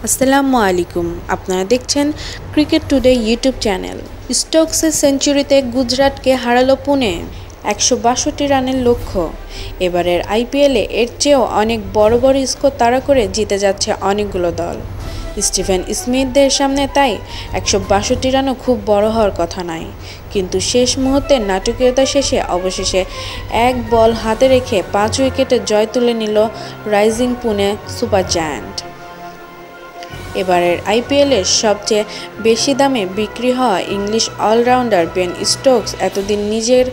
আসসালামু আলাইকুম। আপনারা দেখছেন ক্রিকেট টুডে ইউটিউব চ্যানেল। স্টোকসের সেঞ্চুরিতে গুজরাটকে হারালো পুনে 162 রানের লক্ষ্য। এবারের আইপিএলে এর চেয়েও অনেক বড় বড় স্কোর তাড়া করে জিতে যাচ্ছে অনেকগুলো দল। স্টিভেন স্মিথদের সামনে তাই 162 রানও খুব বড় হওয়ার কথা নয়, কিন্তু শেষ মুহূর্তে নাটকীয়তা শেষে অবশেষে এক বল হাতে রেখে 5 উইকেটে জয় তুলে নিল রাইজিং পুনে সুপার জায়ান্ট। এবারের আইপিএলের সবচেয়ে বেশি দামে বিক্রি হওয়া ইংলিশ অলরাউন্ডার বেন স্টোকস এতদিন নিজের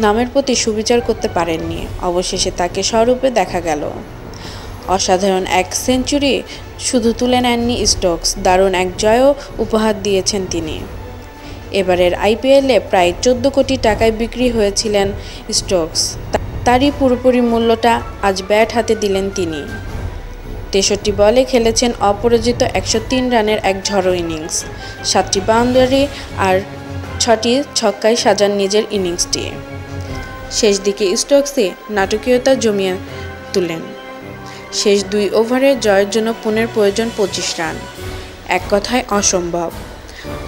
নামের প্রতি সুবিচার করতে পারেননি। অবশেষে তাকে স্বরূপে দেখা গেল। অসাধারণ এক সেঞ্চুরি শুধু তুলে নেননি স্টোকস, দারুণ এক জয়ও উপহার দিয়েছেন তিনি। এবারের আইপিএলে প্রায় 14 কোটি টাকায় বিক্রি হয়েছিলেন স্টোকস। তারই পুরোপুরি মূল্যটা আজ ব্যাট হাতে দিলেন তিনি। 63 বলে খেলেছেন অপরাজিত 103 রানের এক ঝড়ো ইনিংস, 7টি বাউন্ডারি আর 6টি ছক্কায় সাজান নিজের ইনিংসটি। শেষ দিকে স্টোকসে নাটকীয়তা জমিয়ে তুলেন। শেষ 2 ওভারে জয়ের জন্য পুনের প্রয়োজন 25 রান, এক কথায় অসম্ভব।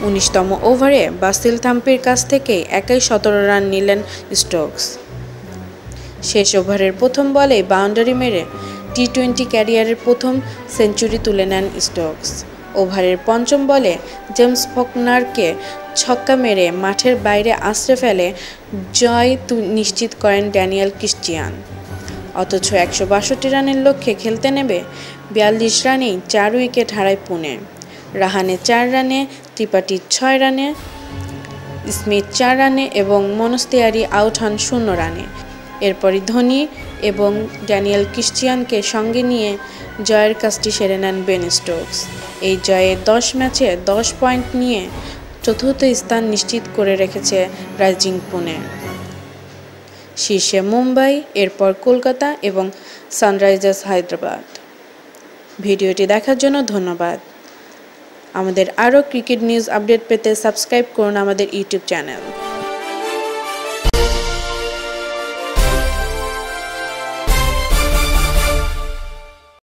19তম ওভারে বাসিল থাম্পির কাছ থেকে একাই 17 রান নিলেন স্টোকস। শেষ ওভারের প্রথম বলেই বাউন্ডারি মেরে টি-20 ক্যারিয়ারের প্রথম সেঞ্চুরি তুলে নেন স্টোকস। ওভারের পঞ্চম বলে জেমস ফকনারকে ছক্কা মেরে মাঠের বাইরে আছড়ে ফেলে জয় নিশ্চিত করেন ড্যানিয়েল ক্রিস্টিয়ান। অথচ 162 রানের লক্ষ্যে খেলতে নেমে 42 রানেই 4 উইকেট হারায় পুনে। রাহানে 4 রানে, ত্রিপাঠী 6 রানে, স্মিথ 4 রানে এবং মনস্তেয়ারি আউট হন 0 রানে। এরপরই ধোনি এবং ড্যানিয়েল ক্রিস্টিয়ানকে সঙ্গে নিয়ে জয়ের কাজটি সেরে নেন বেন স্টোকস। এই জয়ে 10 ম্যাচে 10 পয়েন্ট নিয়ে চতুর্থ স্থান নিশ্চিত করে রেখেছে রাইজিং পুনে। শীর্ষে মুম্বাই, এরপর কলকাতা এবং সানরাইজার্স হায়দ্রাবাদ। ভিডিওটি দেখার জন্য ধন্যবাদ। আমাদের আরও ক্রিকেট নিউজ আপডেট পেতে সাবস্ক্রাইব করুন আমাদের ইউটিউব চ্যানেল।